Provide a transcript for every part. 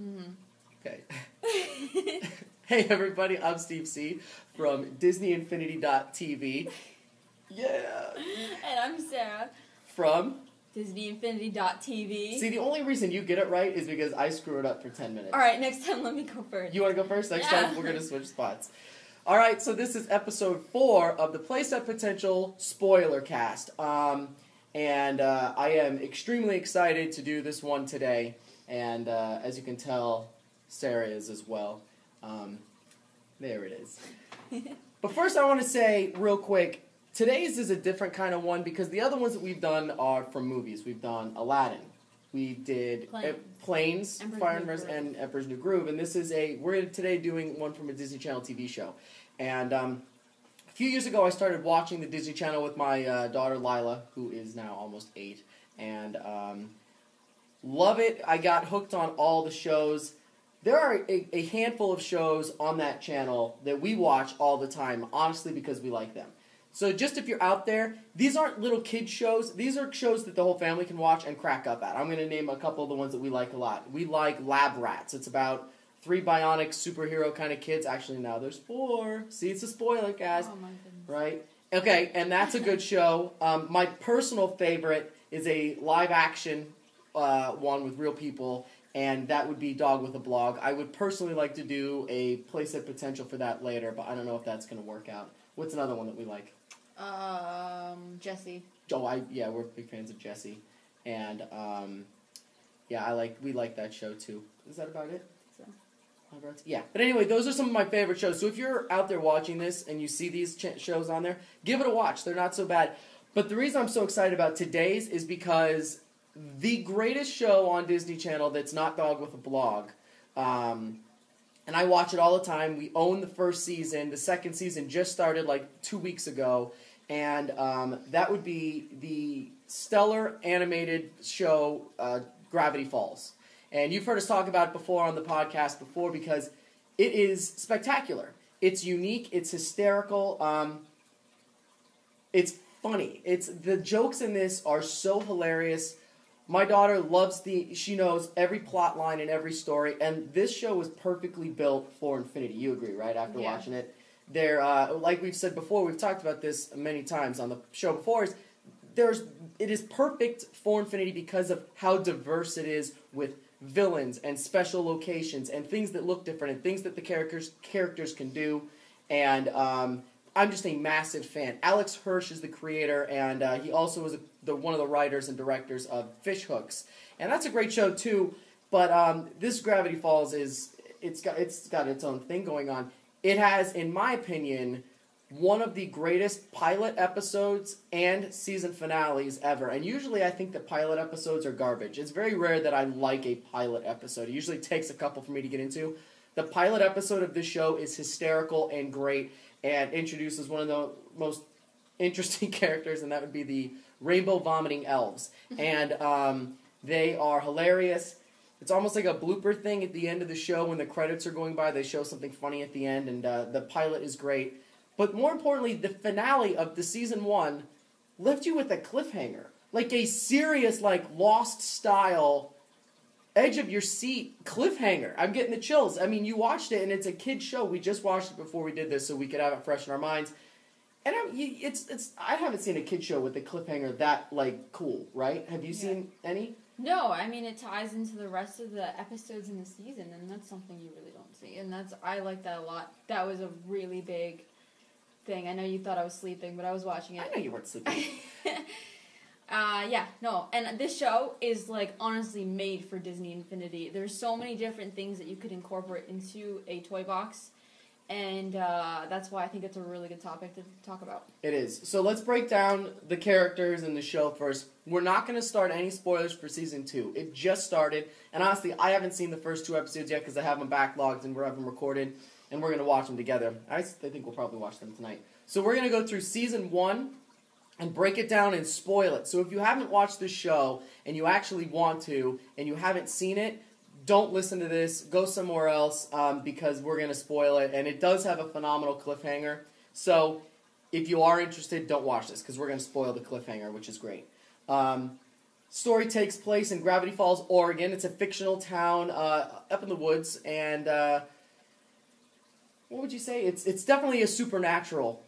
Mm-hmm. Okay. Hey everybody, I'm Steve C. from DisneyInfinity.tv. Yeah. And I'm Sarah. From DisneyInfinity.tv. See, the only reason you get it right is because I screw it up for 10 minutes. Alright, next time let me go first. You want to go first? Next time we're going to switch spots. Alright, so this is episode 4 of the Playset Potential Spoiler Cast. I am extremely excited to do this one today. And as you can tell, Sarah is as well. There it is. But first I want to say real quick, today's is a different kind of one because the other ones that we've done are from movies. We've done Aladdin. We did Planes, Fire and Emperor's New Groove. And this is we're today doing one from a Disney Channel TV show. And a few years ago I started watching the Disney Channel with my daughter Lila, who is now almost 8. And love it. I got hooked on all the shows. There are a handful of shows on that channel that we watch all the time, honestly, because we like them. So just if you're out there, these aren't little kid shows. These are shows that the whole family can watch and crack up at. I'm going to name a couple of the ones that we like a lot. We like Lab Rats. It's about 3 bionic superhero kind of kids. Actually, now there's 4. See, it's a spoiler, guys. Oh, my goodness. Right? Okay, and that's a good show. My personal favorite is a live-action one with real people, and that would be Dog with a Blog. I would personally like to do a Playset Potential for that later, but I don't know if that's going to work out. What's another one that we like? Jessie. Oh, we're big fans of Jessie, and we like that show too. Is that about it? So. Yeah, but anyway, those are some of my favorite shows. So if you're out there watching this and you see these shows on there, give it a watch. They're not so bad. But the reason I'm so excited about today's is because the greatest show on Disney Channel that's not Dog with a Blog, and I watch it all the time. We own the first season. The second season just started like 2 weeks ago, and that would be the stellar animated show Gravity Falls. And you've heard us talk about it before on the podcast before because it is spectacular. It's unique. It's hysterical. It's funny. The jokes in this are so hilarious. My daughter she knows every plot line and every story, and this show was perfectly built for infinity. You agree, right? After watching it, like we've said before, we've talked about this many times on the show before. It is perfect for infinity because of how diverse it is with villains and special locations and things that look different and things that the characters can do. And I'm just a massive fan. Alex Hirsch is the creator, and he also is one of the writers and directors of Fish Hooks, and that's a great show too. But this Gravity Falls it's got its own thing going on. It has, in my opinion, one of the greatest pilot episodes and season finales ever. And usually I think that pilot episodes are garbage. It's very rare that I like a pilot episode. It usually takes a couple for me to get into. The pilot episode of this show is hysterical and great, and introduces one of the most interesting characters, and that would be the rainbow vomiting elves. And they are hilarious. It's almost like a blooper thing at the end of the show when the credits are going by. They show something funny at the end, and the pilot is great. But more importantly, the finale of the season 1 left you with a cliffhanger. Like a serious, Lost-style, edge-of-your-seat cliffhanger. I'm getting the chills. I mean, you watched it, and it's a kid's show. We just watched it before we did this so we could have it fresh in our minds. And I haven't seen a kid show with a cliffhanger that, cool, right? Have you seen any? No, I mean, it ties into the rest of the episodes in the season, and that's something you really don't see. And I like that a lot. That was a really big thing. I know you thought I was sleeping, but I was watching it. I know you weren't sleeping. And this show is, honestly made for Disney Infinity. There's so many different things that you could incorporate into a toy box, and that's why I think it's a really good topic to talk about. It is. So let's break down the characters in the show first. We're not going to start any spoilers for Season 2. It just started, and honestly, I haven't seen the first 2 episodes yet because I have them backlogged and we have them recorded, and we're going to watch them together. I think we'll probably watch them tonight. So we're going to go through Season 1 and break it down and spoil it. So if you haven't watched this show and you actually want to and you haven't seen it, don't listen to this. Go somewhere else because we're going to spoil it. And it does have a phenomenal cliffhanger. So if you are interested, don't watch this because we're going to spoil the cliffhanger, which is great. story takes place in Gravity Falls, Oregon. It's a fictional town up in the woods, and what would you say? It's definitely a supernatural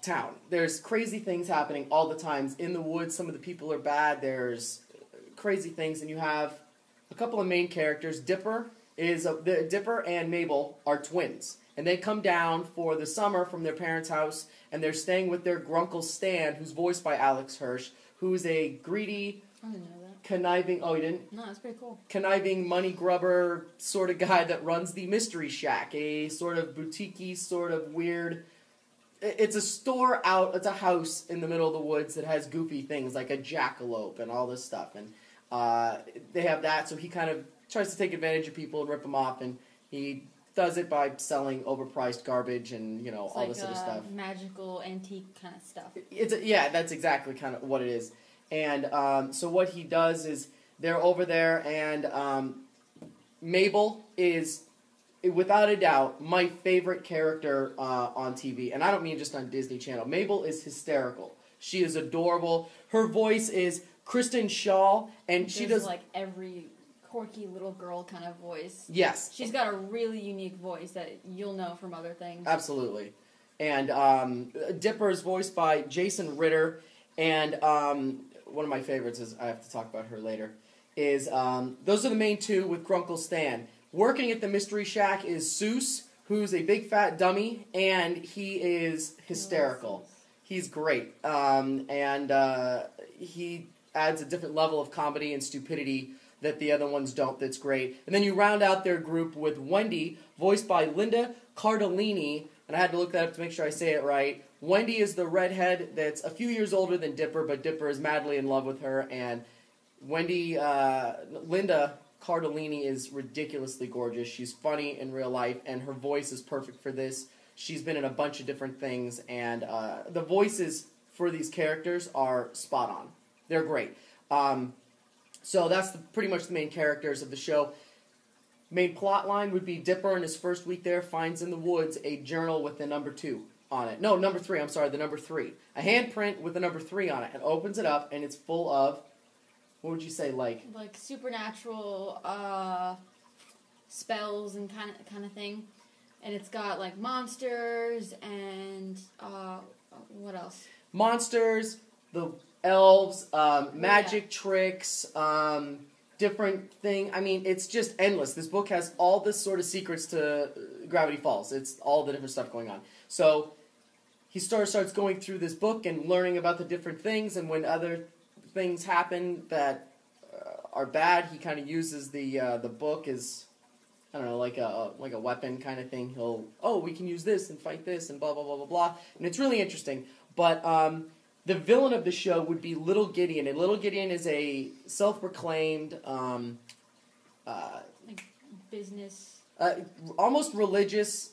town. There's crazy things happening all the times in the woods. Some of the people are bad. There's crazy things, and you have a couple of main characters. Dipper and Mable are twins, and they come down for the summer from their parents' house, and they're staying with their grunkle Stan, who's voiced by Alex Hirsch, who's a greedy, I didn't know that. conniving. Oh, you didn't? No, that's pretty cool. Conniving money grubber sort of guy that runs the Mystery Shack, a sort of boutique-y, sort of weird. It's a store out. It's a house in the middle of the woods that has goofy things like a jackalope and all this stuff, and they have that. So he kind of tries to take advantage of people and rip them off, and he does it by selling overpriced garbage and It's all like, this other stuff. Magical, antique kind of stuff. Yeah, that's exactly kind of what it is. And so what he does is they're over there, and Mabel is, without a doubt, my favorite character on TV. And I don't mean just on Disney Channel. Mabel is hysterical. She is adorable. Her voice is Kristen Shaw, and she does like every quirky little girl kind of voice. Yes. She's got a really unique voice that you'll know from other things. Absolutely. And Dipper is voiced by Jason Ritter, and one of my favorites is, I have to talk about her later, is those are the main two with Grunkle Stan. Working at the Mystery Shack is Seuss, who's a big fat dummy, and he is hysterical. He's great. And he adds a different level of comedy and stupidity that the other ones don't. That's great. And then you round out their group with Wendy, voiced by Linda Cardellini, and I had to look that up to make sure I say it right. Wendy is the redhead that's a few years older than Dipper, but Dipper is madly in love with her, and Linda Cardellini is ridiculously gorgeous. She's funny in real life, and her voice is perfect for this. She's been in a bunch of different things, and the voices for these characters are spot on. They're great. So that's pretty much the main characters of the show. Main plot line would be Dipper in his first week there finds in the woods a journal with the number 2 on it. No, number 3, I'm sorry, the number 3. A handprint with the number 3 on it, and opens it up, and it's full of, what would you say, like supernatural spells and kind of thing. And it's got like monsters and what else? Monsters, the elves, magic tricks, different thing. I mean, it's just endless. This book has all this sort of secrets to Gravity Falls. It's all the different stuff going on. So he starts going through this book and learning about the different things, and when other things happen that are bad, he kind of uses the book as, I don't know, like a weapon kind of thing. We can use this and fight this and blah blah blah blah blah, and it's really interesting. But the villain of the show would be Little Gideon, and Little Gideon is a self-proclaimed business, almost religious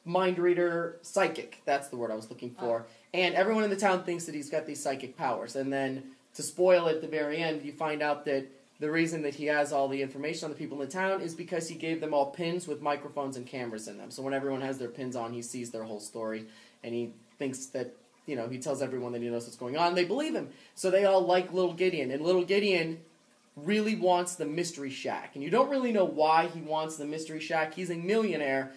mind reader, psychic. That's the word I was looking for. And everyone in the town thinks that he's got these psychic powers. And then, to spoil it at the very end, you find out that the reason that he has all the information on the people in the town is because he gave them all pins with microphones and cameras in them. So when everyone has their pins on, he sees their whole story, and he thinks that, he tells everyone that he knows what's going on. They believe him. So they all like Little Gideon. And Little Gideon really wants the Mystery Shack. And you don't really know why he wants the Mystery Shack. He's a millionaire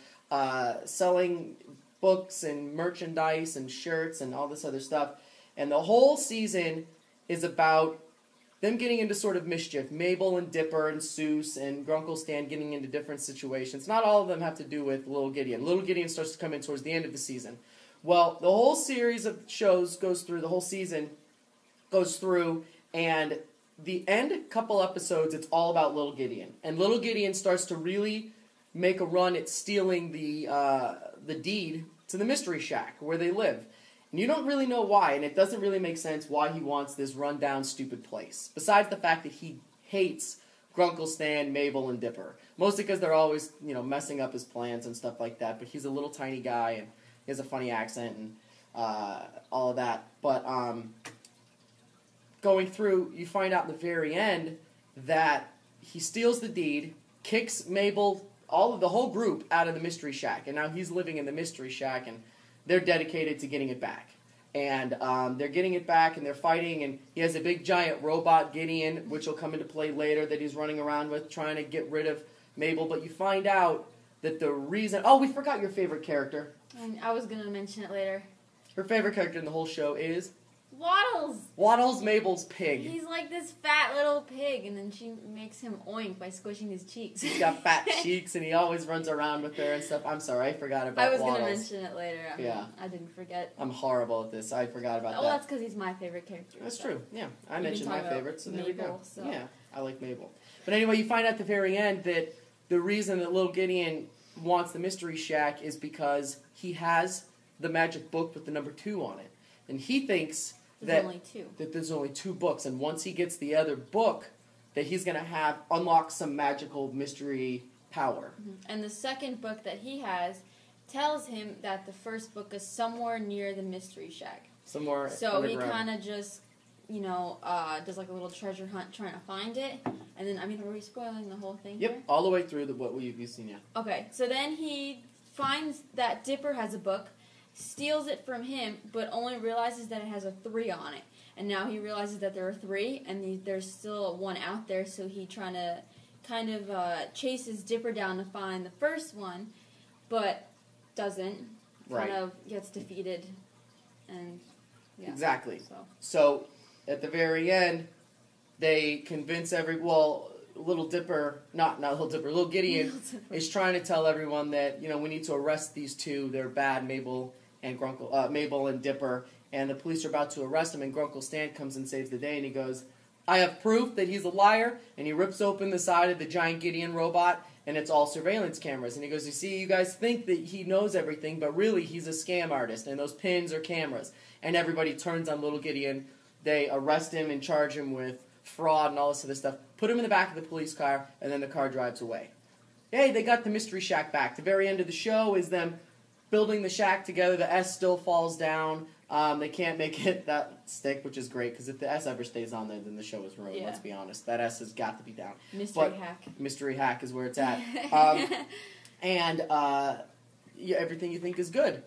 selling books and merchandise and shirts and all this other stuff. And the whole season is about them getting into sort of mischief. Mable and Dipper and Seuss and Grunkle Stan getting into different situations. Not all of them have to do with Little Gideon. Little Gideon starts to come in towards the end of the season. Well, the whole series of shows goes through, the whole season goes through, and the end couple episodes, it's all about Little Gideon. And Little Gideon starts to really make a run at stealing the deed to the Mystery Shack, where they live. And you don't really know why, and it doesn't really make sense why he wants this rundown, stupid place. Besides the fact that he hates Grunkle Stan, Mable, and Dipper. Mostly because they're always, messing up his plans and stuff like that. But he's a little tiny guy, and he has a funny accent and all of that. But going through, you find out in the very end that he steals the deed, kicks Mable, the whole group out of the Mystery Shack, and now he's living in the Mystery Shack, and they're dedicated to getting it back. And they're getting it back, and they're fighting, and he has a big giant robot Gideon, which will come into play later, that he's running around with, trying to get rid of Mabel. But you find out that the reason... Oh, we forgot your favorite character. I was going to mention it later. Her favorite character in the whole show is... Waddles! Waddles, Mabel's pig. He's like this fat little pig, and then she makes him oink by squishing his cheeks. He's got fat cheeks, and he always runs around with her and stuff. I'm sorry, I forgot about Waddles. I was going to mention it later. I didn't forget. I'm horrible at this. I forgot about that. Well, that's because he's my favorite character. That's true, yeah. I mentioned my favorites, so there we go. So. Yeah, I like Mabel. But anyway, you find out at the very end that the reason that little Gideon wants the Mystery Shack is because he has the magic book with the number 2 on it. And he thinks... There's only 2. That there's only 2 books, and once he gets the other book, that he's going to unlock some magical mystery power. Mm-hmm. And the second book that he has tells him that the first book is somewhere near the Mystery Shack. Somewhere So underground. he kind of just, does like a little treasure hunt trying to find it. And then, are we spoiling the whole thing Yep, here? all the way through what you've seen, yeah. Okay, so then he finds that Dipper has a book, steals it from him, but only realizes that it has a 3 on it. And now he realizes that there are 3, and there's still 1 out there, so he trying to kind of chases Dipper down to find the first one, but doesn't. Right. Kind of gets defeated, and yeah. Exactly. So at the very end, they convince Little Dipper, Little Gideon is trying to tell everyone that, we need to arrest these 2. They're bad, Mabel and Dipper, and the police are about to arrest him, and Grunkle Stan comes and saves the day, and he goes, I have proof that he's a liar, and he rips open the side of the giant Gideon robot, and it's all surveillance cameras, and he goes, you see, you guys think that he knows everything, but really he's a scam artist, and those pins are cameras, and everybody turns on little Gideon. They arrest him and charge him with fraud and all this other stuff, put him in the back of the police car, and then the car drives away. Hey, they got the Mystery Shack back. The very end of the show is them building the shack together. The S still falls down. They can't make it that stick, which is great, because if the S ever stays on there, then the show is ruined, let's be honest. That S has got to be down. Mystery hack is where it's at. Everything you think is good.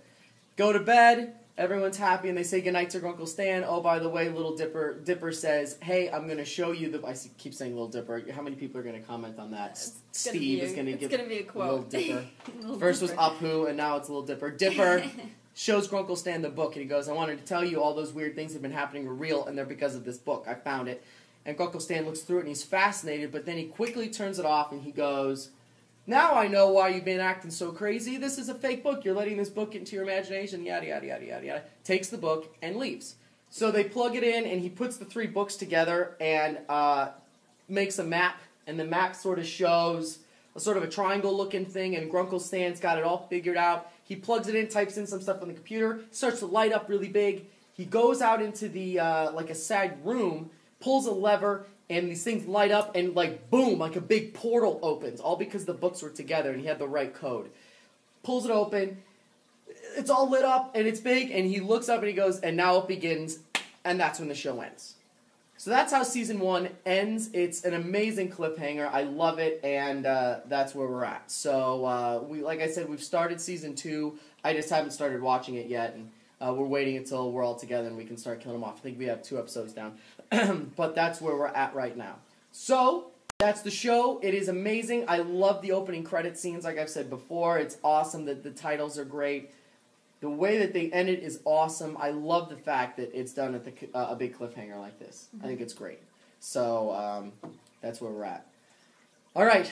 Go to bed. Everyone's happy, and they say goodnight to Grunkle Stan. Oh, by the way, Little Dipper says, hey, I'm going to show you I keep saying Little Dipper. How many people are going to comment on that? Steve is going to give be a quote. Little Dipper. First was Apu, and now it's Little Dipper. Dipper shows Grunkle Stan the book, and he goes, I wanted to tell you all those weird things that have been happening are real, and they're because of this book. I found it. And Grunkle Stan looks through it, and he's fascinated, but then he quickly turns it off, and he goes... Now I know why you've been acting so crazy. This is a fake book. You're letting this book into your imagination, yada, yada, yada, yada, yada. Takes the book and leaves. So they plug it in, and he puts the 3 books together and makes a map. And the map sort of shows a sort of a triangle-looking thing, and Grunkle Stan's got it all figured out. He plugs it in, types in some stuff on the computer, starts to light up really big. He goes out into the, like a side room, pulls a lever, and these things light up, and boom, like a big portal opens, all because the books were together, and he had the right code. Pulls it open, it's all lit up, and it's big, and he looks up and he goes, and now it begins, and that's when the show ends. So that's how Season 1 ends. It's an amazing cliffhanger. I love it, and that's where we're at. So, like I said, we've started Season 2. I just haven't started watching it yet, and we're waiting until we're all together and we can start killing them off. I think we have 2 episodes down. But that's where we're at right now. So, that's the show. It is amazing. I love the opening credit scenes, like I've said before. It's awesome. The titles are great. The way that they end it is awesome. I love the fact that it's done at a big cliffhanger like this. Mm-hmm. I think it's great. So, that's where we're at. All right.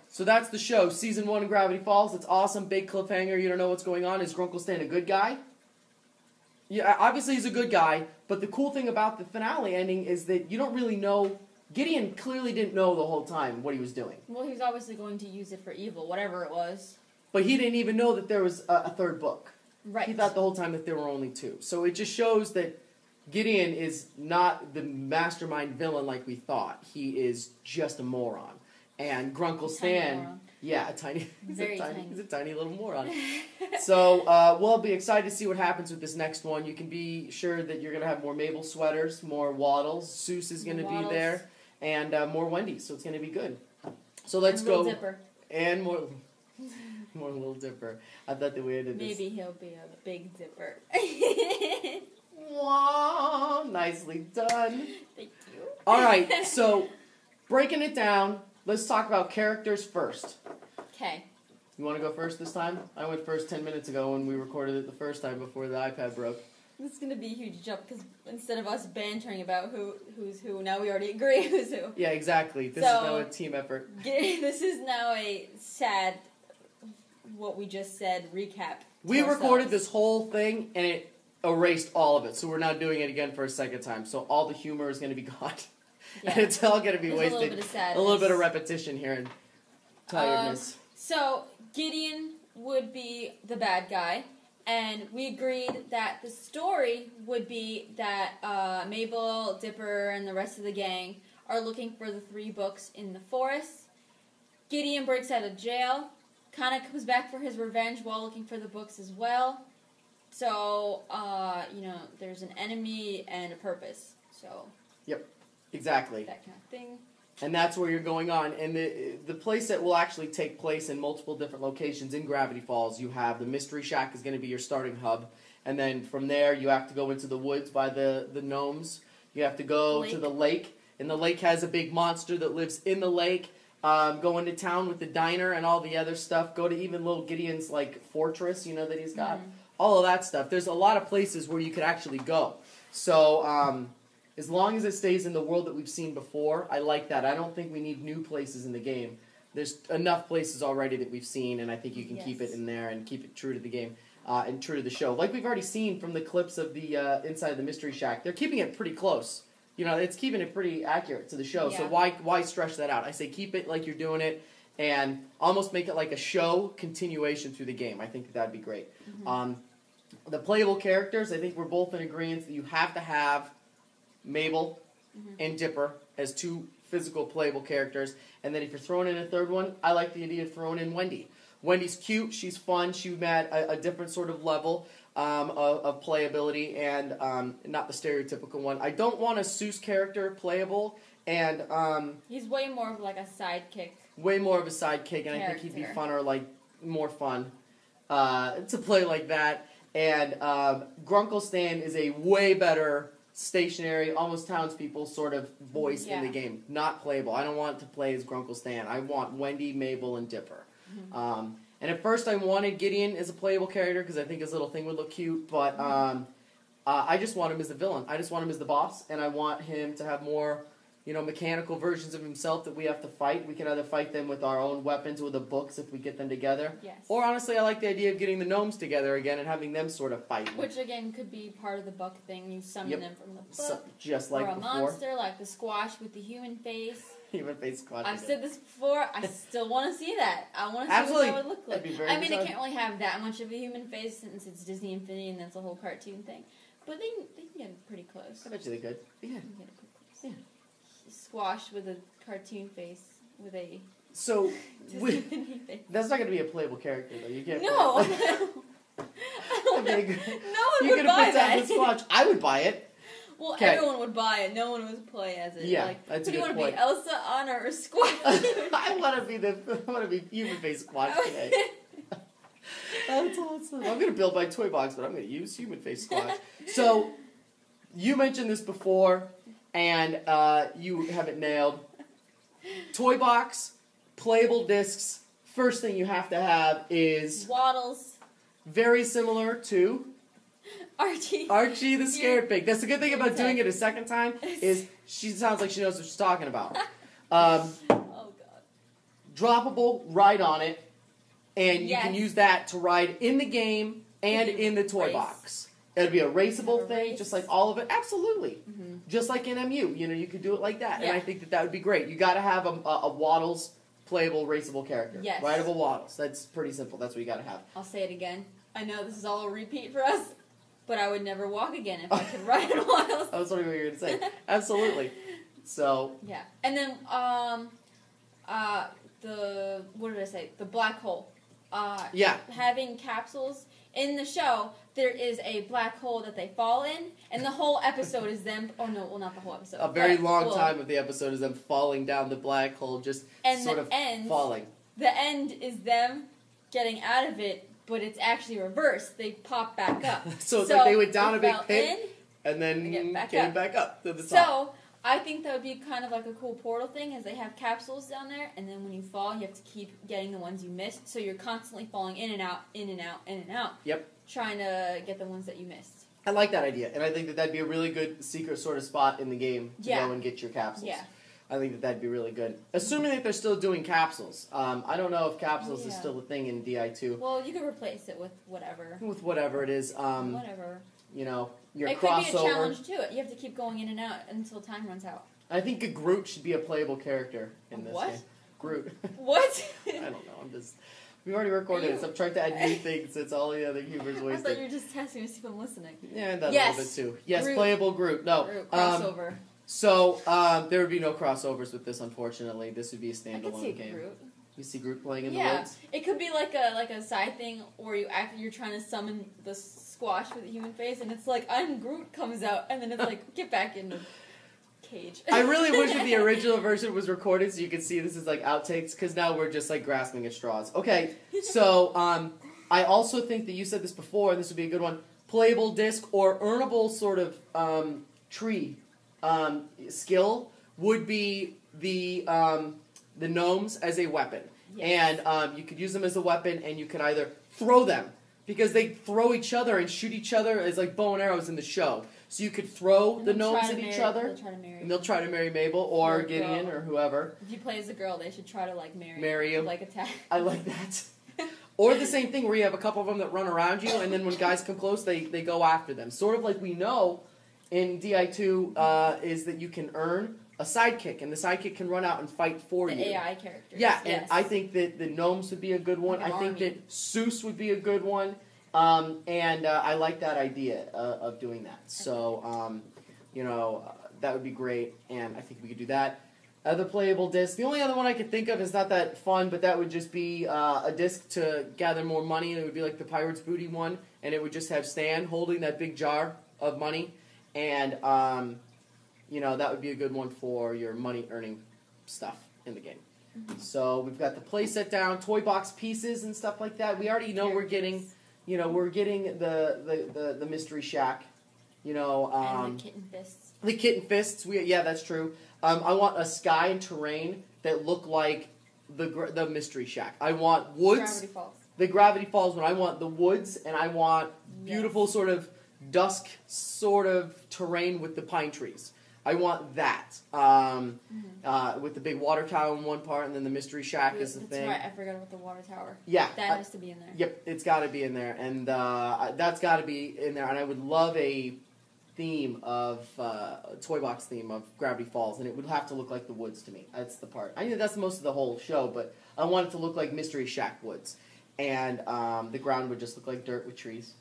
So that's the show. Season 1 of Gravity Falls. It's awesome. Big cliffhanger. You don't know what's going on. Is Grunkle Stan a good guy? Yeah, obviously he's a good guy, but the cool thing about the finale ending is that you don't really know... Gideon clearly didn't know the whole time what he was doing. Well, he was obviously going to use it for evil, whatever it was. But he didn't even know that there was a 3rd book. Right. He thought the whole time that there were only 2. So it just shows that Gideon is not the mastermind villain like we thought. He is just a moron. And Grunkle Stan... Yeah, he's a tiny little moron. So, we'll be excited to see what happens with this next one. You can be sure that you're going to have more Mabel sweaters, more Waddles. Seuss is going to be there, and more Wendy's, so it's going to be good. So let's go. Little Dipper. And more Little Dipper. I thought that we had this. Maybe he'll be a Big Dipper. Nicely done. Thank you. All right, so breaking it down, let's talk about characters first. Okay. You want to go first this time? I went first 10 minutes ago when we recorded it the first time before the iPad broke. This is going to be a huge jump because instead of us bantering about who's who, now we already agree who's who. Yeah, exactly. This is now a team effort. This is now a sad, what we just said, recap. We recorded this whole thing and it erased all of it, so we're not doing it again for a second time. So all the humor is going to be gone. Yeah. And it's all going to be wasted. A little bit of sadness. A little bit of repetition here and tiredness. So Gideon would be the bad guy, and we agreed that the story would be that Mabel, Dipper, and the rest of the gang are looking for the 3 books in the forest. Gideon breaks out of jail, kind of comes back for his revenge while looking for the books as well. So, there's an enemy and a purpose. So. Yep, exactly. That kind of thing. And that's where you're going on. And the place that will actually take place in multiple different locations in Gravity Falls, you have the Mystery Shack is going to be your starting hub. And then from there, you have to go into the woods by the gnomes. You have to go to the lake. And the lake has a big monster that lives in the lake. Go into town with the diner and all the other stuff. Go to even little Gideon's fortress, that he's got. Mm-hmm. All of that stuff. There's a lot of places where you could actually go. So, as long as it stays in the world that we've seen before, I like that. I don't think we need new places in the game. There's enough places already that we've seen, and I think you can keep it in there and keep it true to the game and true to the show. Like we've already seen from the clips of the inside the Mystery Shack, they're keeping it pretty close. It's keeping it pretty accurate to the show. Yeah. So why stretch that out? I say keep it like you're doing it, and almost make it like a show continuation through the game. I think that'd be great. Mm-hmm. The playable characters, I think we're both in agreement that you have to have Mabel and Dipper as 2 physical playable characters. And then if you're throwing in a third one, I like the idea of throwing in Wendy. Wendy's cute. She's fun. She met a different sort of level of playability and not the stereotypical one. I don't want a Seuss character playable. And he's way more of like a sidekick. Way more of a sidekick, and I think he'd be funner, more fun to play like that. And Grunkle Stan is a way better stationary, almost townspeople sort of voice in the game. Not playable. I don't want to play as Grunkle Stan. I want Wendy, Mabel, and Dipper. Mm-hmm. And at first I wanted Gideon as a playable character because I think his little thing would look cute, but I just want him as the villain. I just want him as the boss, and I want him to have more mechanical versions of himself that we have to fight. We can either fight them with our own weapons or the books if we get them together. Yes. Or honestly, I like the idea of getting the gnomes together again and having them sort of fight. Which again could be part of the book thing. You summon them from the book. So, just like before. Or a monster like the squash with the human face. Human face squash. I've said this before. I still want to see that. I want to see what that would look like. I mean, it can't really have that much of a human face since it's Disney Infinity and that's a whole cartoon thing. But they can get it pretty close. I bet you they could. Yeah. They can get it pretty close. Yeah. Squash with a cartoon face with a so that's not going to be a playable character though. You can't. No. No one would buy that. The Squash. I would buy it. Well, everyone would buy it. No one would play as it. Yeah, that's a good point. Who do you want to be, Elsa, Anna, or Squash? I want to be human face Squash today. That's awesome. I'm going to build my toy box, but I'm going to use human face Squash. So you mentioned this before. And you have it nailed. Toy box, playable discs. First thing you have to have is Waddles. Very similar to Archie. Archie the Scared Pig. That's the good thing about doing it a second time is she sounds like she knows what she's talking about. Oh God. Droppable, ride on it, and you can use that to ride in the game and in the toy box. It'd be a raceable thing, just like all of it. Absolutely. Mm-hmm. Just like in MU. You could do it like that. Yeah. And I think that would be great. You got to have a Waddles playable, raceable character. Yes. Rideable Waddles. That's pretty simple. That's what you got to have. I'll say it again. I know this is all a repeat for us, but I would never walk again if I could ride Waddles. I was wondering what you were going to say. Absolutely. So. Yeah. And then, what did I say? The black hole. Having capsules. In the show, there is a black hole that they fall in, and the whole episode is them... Oh, no, well, not the whole episode. A very long time of the episode is them falling down the black hole, just falling. The end is them getting out of it, but it's actually reversed. They pop back up. So it's like they went down a big pit, and then Get back up to the top. So, I think that would be kind of like a cool portal thing, is they have capsules down there, and then when you fall, you have to keep getting the ones you missed, so you're constantly falling in and out, in and out, in and out. Yep. Trying to get the ones that you missed. I like that idea, and I think that that'd be a really good secret sort of spot in the game to go and get your capsules. Yeah. I think that that'd be really good. Assuming that they're still doing capsules. I don't know if capsules is still a thing in DI2. Well, you could replace it with whatever. With whatever it is. Whatever. You know, your it crossover. It could be a challenge to it. You have to keep going in and out until time runs out. I think a Groot should be a playable character in this what? game. Groot. What? I don't know. I'm just... We've already recorded it, so I'm trying to add new things since all the other humor's wasted. I thought you were just testing to see if I'm listening. Yeah, that a little bit too. Yes, Groot. playable Groot. No. Groot. Crossover. So, there would be no crossovers with this, unfortunately. This would be a standalone I could see game. Groot. You see Groot playing in the woods? It could be like a side thing, or you're trying to summon the squash with a human face, and it's like, I'm Groot comes out, and then it's like, get back in the cage. I really wish that the original version was recorded so you could see this is like outtakes, because now we're just like grasping at straws. Okay, so I also think that you said this before, and this would be a good one, playable disc or earnable sort of tree skill would be the gnomes as a weapon. Yes. And you could use them as a weapon, and you could either throw them, because they throw each other and shoot each other as like bow and arrows in the show. So you could throw the gnomes at each other, and they'll try to marry Mabel or Gideon or whoever. If you play as a girl, they should try to like marry you, like attack. I like that. Or the same thing where you have a couple of them that run around you, and then when guys come close, they go after them. Sort of like we know in DI2 is that you can earn a sidekick, and the sidekick can run out and fight for you. The AI characters. Yeah, and I think that the gnomes would be a good one. Like I think that Seuss would be a good one. And I like that idea of doing that. So, that would be great, and I think we could do that. Other playable discs. The only other one I could think of is not that fun, but that would just be a disc to gather more money, and it would be like the Pirate's Booty one, and it would just have Stan holding that big jar of money, and, that would be a good one for your money-earning stuff in the game. Mm-hmm. So we've got the playset down, toy box pieces and stuff like that. We already know we're getting the Mystery Shack, and the kitten fists. The kitten fists, that's true. I want a sky and terrain that look like the Mystery Shack. I want woods. Gravity Falls. The Gravity Falls one. I want the woods, and I want beautiful sort of dusk sort of terrain with the pine trees. I want that. With the big water tower in one part, and then the Mystery Shack is the thing. That's right, I forgot about the water tower. Yeah. That has to be in there. Yep, it's got to be in there, and that's got to be in there, and I would love a theme of, a toy box theme of Gravity Falls, and it would have to look like the woods to me. That's the part. I know that's most of the whole show, but I want it to look like Mystery Shack woods, and the ground would just look like dirt with trees.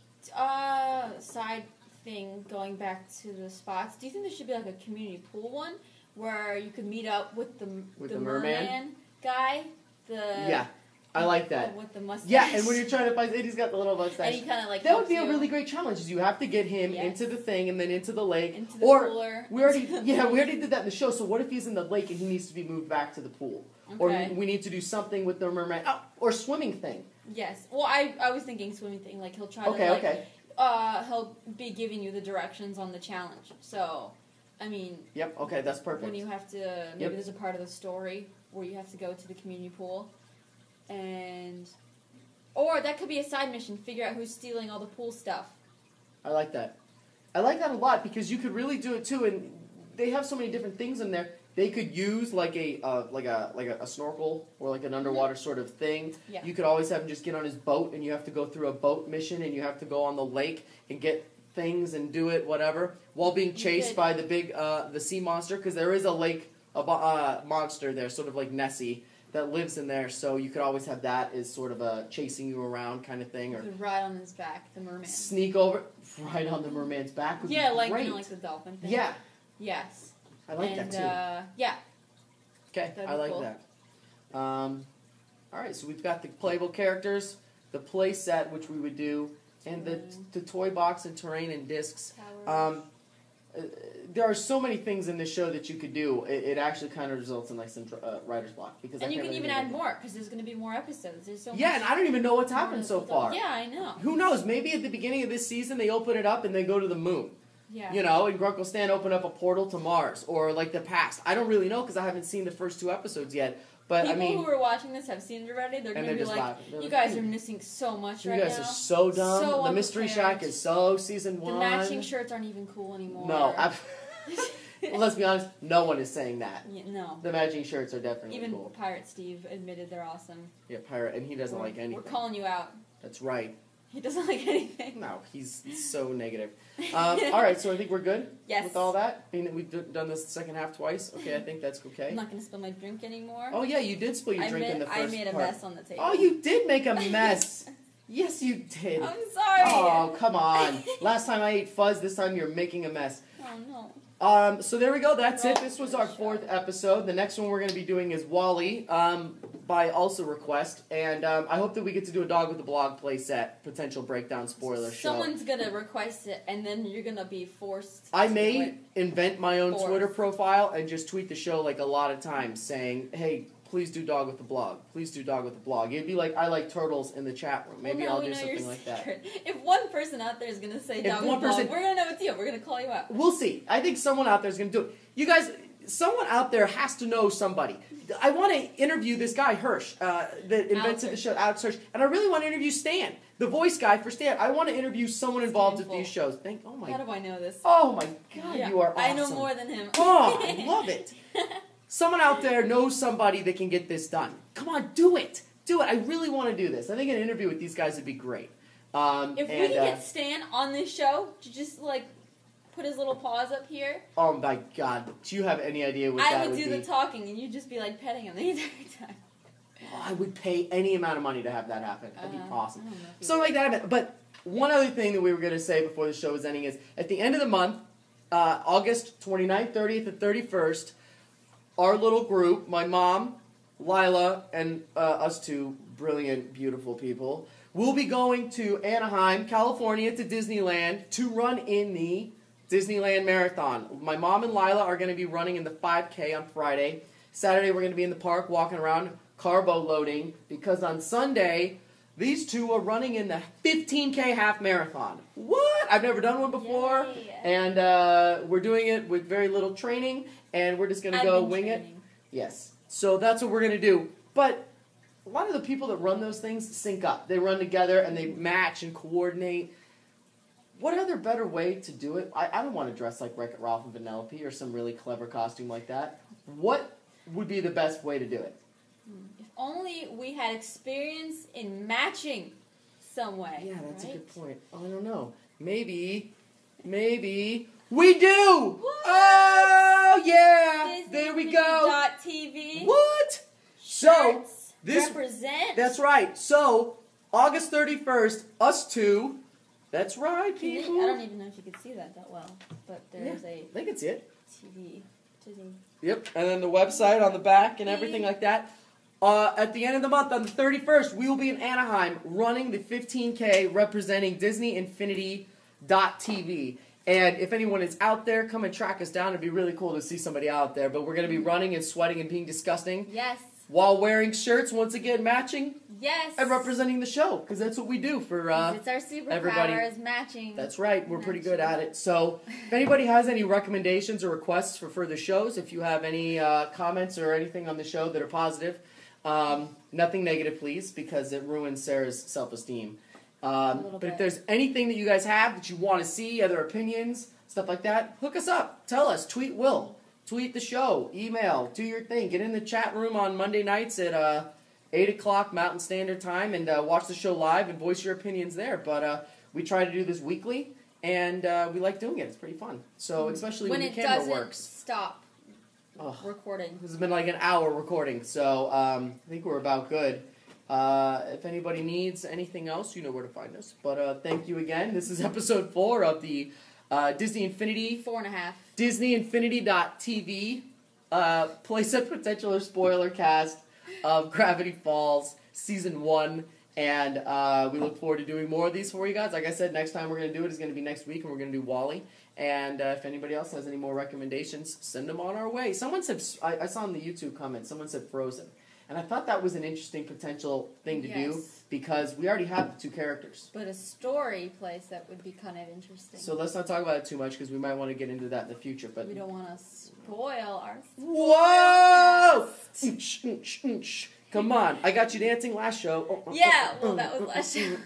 Side thing, going back to the spots, do you think there should be like a community pool one where you could meet up with the merman guy? Yeah, I like that. With the mustache. Yeah, and when you're trying to find it, he's got the little mustache. And he kind of like that would be a really great challenge. Is you have to get him into the thing and then into the lake, into the cooler. We already did that in the show. So what if he's in the lake and he needs to be moved back to the pool, or we need to do something with the merman or swimming thing? Yes. Well, I was thinking swimming thing. Like he'll try to he'll be giving you the directions on the challenge. So, I mean... Yep, okay, that's perfect. When you have to... Maybe there's a part of the story where you have to go to the community pool. And... Or that could be a side mission. Figure out who's stealing all the pool stuff. I like that. I like that a lot because you could really do it too. And they have so many different things in there. They could use like a snorkel or like an underwater sort of thing. Yeah. You could always have him just get on his boat, and you have to go through a boat mission, and you have to go on the lake and get things and do it, whatever, while being chased by the big the sea monster, because there is a lake monster there, sort of like Nessie, that lives in there. So you could always have that as sort of a chasing you around kind of thing, or you could ride on his back, the merman. Sneak over, ride on the merman's back. Would be like great. like the dolphin thing. Yeah. Yes. I like that too. Yeah. Okay, I like that. All right, so we've got the playable characters, the play set, which we would do, and the toy box and terrain and discs. There are so many things in this show that you could do. It actually kind of results in like some writer's block because you can even add more because there's going to be more episodes. There's so much and I don't even know what's happened so far. Yeah, I know. Who knows? Maybe at the beginning of this season they open it up and they go to the moon. Yeah. You know, and Grunkle Stan open up a portal to Mars, or like the past. I don't really know because I haven't seen the first 2 episodes yet. But People I mean, who are watching this have seen it already. They're going to be like, laughing. you guys are missing so much right now. You guys are so dumb. So the Mystery Shack is so season 1. The matching shirts aren't even cool anymore. No, well, let's be honest. No one is saying that. Yeah, no. The matching shirts are definitely even cool. Pirate Steve admitted they're awesome. Yeah, Pirate, and he doesn't like anything. We're calling you out. That's right. He doesn't like anything. No, he's so negative. All right, so I think we're good yes. with all that. I mean, we've done this second half twice. Okay, I think that's okay. I'm not going to spill my drink anymore. Oh, yeah, you did spill your drink in the first part. I made a mess on the table. Oh, you did make a mess. Yes, you did. I'm sorry. Oh, come on. Last time I ate fuzz, this time you're making a mess. Oh, no. So there we go. That's it. This was our 4th episode. The next one we're going to be doing is Wally, by also request. And I hope that we get to do a Dog with a Blog playset, potential breakdown spoiler show. Someone's going to request it, and then you're going to be forced I to may invent my own Forced. Twitter profile and just tweet the show like a lot of times saying, hey, please do Dog with the Blog. Please do Dog with the Blog. It'd be like, I like turtles in the chat room. Maybe I'll do something like that. If one person out there is going to say Dog with the Blog, we're going to know it's you. We're going to call you out. We'll see. I think someone out there is going to do it. You guys, someone out there has to know somebody. I want to interview this guy, Hirsch, that invented the show, Alex Hirsch, and I really want to interview Stan, the voice guy for Stan. I want to interview someone involved with these shows. How do I know this? Oh my God, yeah, you are awesome. I know more than him. Oh, I love it. Someone out there knows somebody that can get this done. Come on, do it. Do it. I really want to do this. I think an interview with these guys would be great. If we can get Stan on this show to just like put his little paws up here. Oh my God. Do you have any idea what that would be? I would do the talking and you'd just be like petting him the entire time. Oh, I would pay any amount of money to have that happen. That'd be awesome. Something like that. But one other thing that we were going to say before the show was ending is at the end of the month, August 29th, 30th, and 31st, our little group, my mom, Lila, and us 2 brilliant, beautiful people, will be going to Anaheim, California, to Disneyland to run in the Disneyland Marathon. My mom and Lila are going to be running in the 5K on Friday. Saturday, we're going to be in the park walking around, carbo loading, because on Sunday, these 2 are running in the 15K half marathon. What? I've never done one before. Yay. And we're doing it with very little training, and we're just going to go wing it. Yes. So that's what we're going to do. But a lot of the people that run those things sync up. They run together, and they match and coordinate. What other better way to do it? I don't want to dress like Wreck-It Ralph and Vanellope or some really clever costume like that. What would be the best way to do it? If only we had experience in matching some way. Yeah, that's a good point. Oh, I don't know. Maybe we do! What? Oh, yeah! Disney there we go! TV. What? So, this... represent. That's right. So, August 31st, us 2... That's right, people. I don't even know if you could see that well, but there's they can see it. TV. Yep, and then the website on the back and everything like that. At the end of the month, on the 31st, we will be in Anaheim running the 15K representing Disney Infinity.tv. And if anyone is out there, come and track us down. It'd be really cool to see somebody out there. But we're going to be running and sweating and being disgusting. Yes. While wearing shirts, once again, matching. Yes. And representing the show, because that's what we do for it's our superpower everybody. Is matching. That's right. We're pretty good at it. So if anybody has any recommendations or requests for further shows, if you have any comments or anything on the show that are positive, nothing negative, please, because it ruins Sarah's self-esteem. But if there's anything that you guys have that you want to see, other opinions, stuff like that, hook us up. Tell us. Tweet Will. Tweet the show. Email. Do your thing. Get in the chat room on Monday nights at 8 o'clock Mountain Standard Time and watch the show live and voice your opinions there. But we try to do this weekly, and we like doing it. It's pretty fun. So especially when the camera works. Stop recording. This has been like an hour recording, so I think we're about good. If anybody needs anything else, you know where to find us. But thank you again. This is episode 4 of the Disney Infinity... 4.5. Disney Infinity.tv playset potential or spoiler cast of Gravity Falls Season 1. And we look forward to doing more of these for you guys. Like I said, next time we're going to do it is going to be next week, and we're going to do Wally. And if anybody else has any more recommendations, send them on our way. Someone said, I saw in the YouTube comments, someone said Frozen. And I thought that was an interesting potential thing to do. because we already have the two characters. But a story place that would be kind of interesting. So let's not talk about it too much because we might want to get into that in the future. But we don't want to spoil our. Whoa! Come on, I got you dancing last show. Yeah, well, that was last show.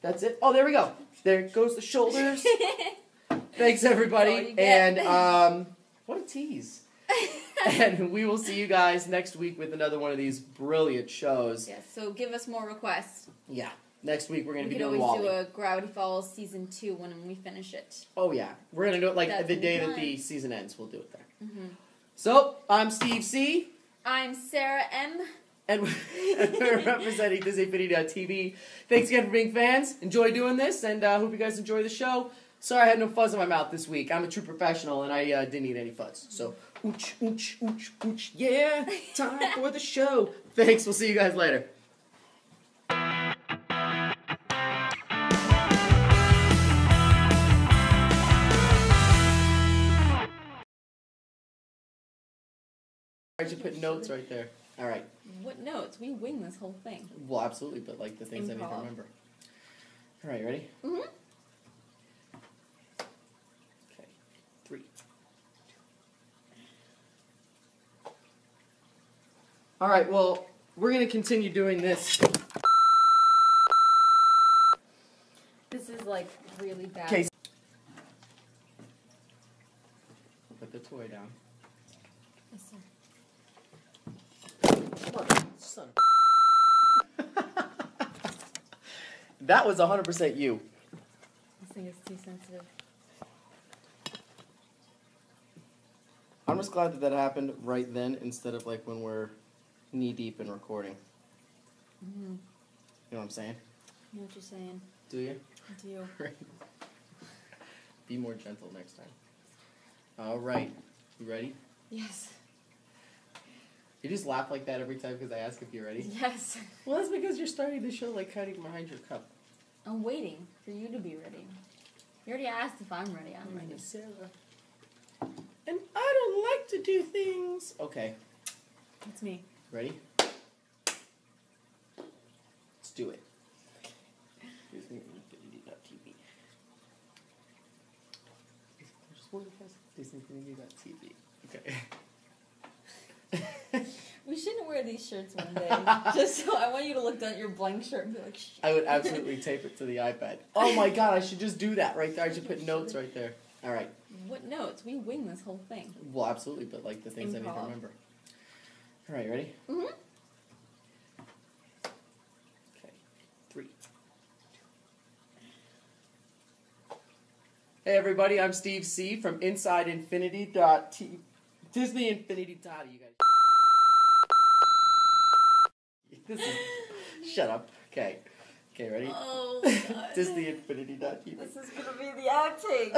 That's it. Oh, there we go. There goes the shoulders. Thanks, everybody. And what a tease. And we will see you guys next week with another one of these brilliant shows. Yes, so give us more requests. Yeah. Next week we're going to be doing doing Wally. We could always do a Gravity Falls Season 2 when we finish it. Oh, yeah. We're going to do it like That's the day fun. that the season ends. We'll do it there. Mm-hmm. So, I'm Steve C. I'm Sarah M. And we're representing DisneyInfinity.tv. Thanks again for being fans. Enjoy doing this, and hope you guys enjoy the show. Sorry I had no fuzz in my mouth this week. I'm a true professional, and I didn't eat any fuzz. So, ooch, ooch, ooch, ooch. Yeah, time for the show. Thanks. We'll see you guys later. I should put notes right there. All right. What notes? We wing this whole thing. Well, absolutely, but like the things I need to Improv. remember. All right, ready? Mm-hmm. Okay. 3. All right, well, we're going to continue doing this. This is like really bad. Okay. Put the toy down. Yes, sir. Son of That was 100% you. This thing is too sensitive. I'm just glad that that happened right then instead of like when we're knee deep in recording. Mm-hmm. You know what I'm saying? I know what you're saying. Do you? I do. Right. Be more gentle next time. All right. You ready? Yes. You just laugh like that every time because I ask if you're ready? Yes. Well, that's because you're starting the show like hiding behind your cup. I'm waiting for you to be ready. You already asked if I'm ready. I'm My name ready. is Sarah. And I don't like to do things. Okay. It's me. Ready? Let's do it. DisneyInfinity.tv. Just one test. DisneyInfinity.tv. Okay. We shouldn't wear these shirts one day. Just so I want you to look down at your blank shirt and be like, shit. I would absolutely tape it to the iPad. Oh my god, I should just do that right there. I should put notes right there. All right. What notes? We wing this whole thing. Well, absolutely, but like the things I need to Improv. remember. All right, ready? Mm-hmm. Okay. 3. Hey everybody, I'm Steve C. from InsideInfinity.tv. DisneyInfinity.tv. You guys. This is. Shut up. Okay. Okay, ready? Oh, God. DisneyInfinity.tv. This is going to be the outtake.